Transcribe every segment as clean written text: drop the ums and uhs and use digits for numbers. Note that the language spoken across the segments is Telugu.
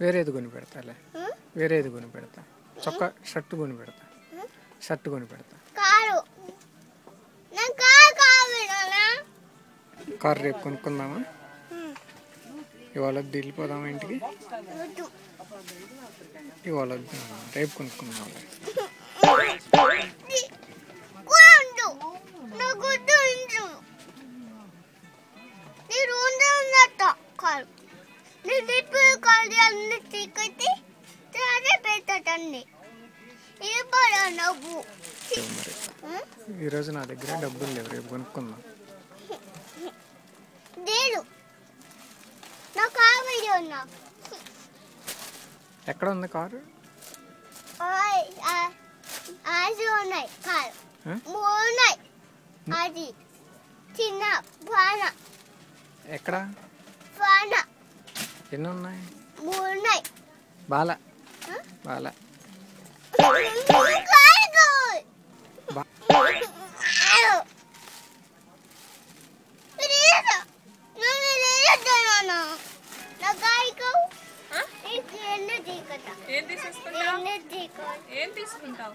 వేరేది కొని పెడతాలే, వేరేది కొని పెడతా. చొక్కా షర్ట్ కొని పెడతా, షర్ట్ కొని పెడతా. కారు రేపు కొనుక్కుందామా? ఇవాళ వెళ్ళిపోదామా ఇంటికి? ఇవాళ రేపు కొనుక్కుందాం. ఈరోజు నా దగ్గర డబ్బులు లేవు, రేపు కొనుక్కుందాం. ఎక్కడ ఉంది కారు? ఎక్కడ ఎన్ని ఉన్నాయి? బాల బాల ఏం తీసుకుంటావు?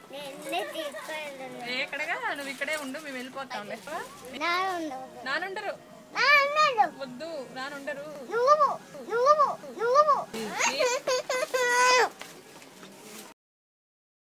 ఎక్కడగా నువ్వు ఇక్కడే ఉండు, మేము వెళ్ళిపోతాం. నానుండరు, వద్దు, నానుండరు.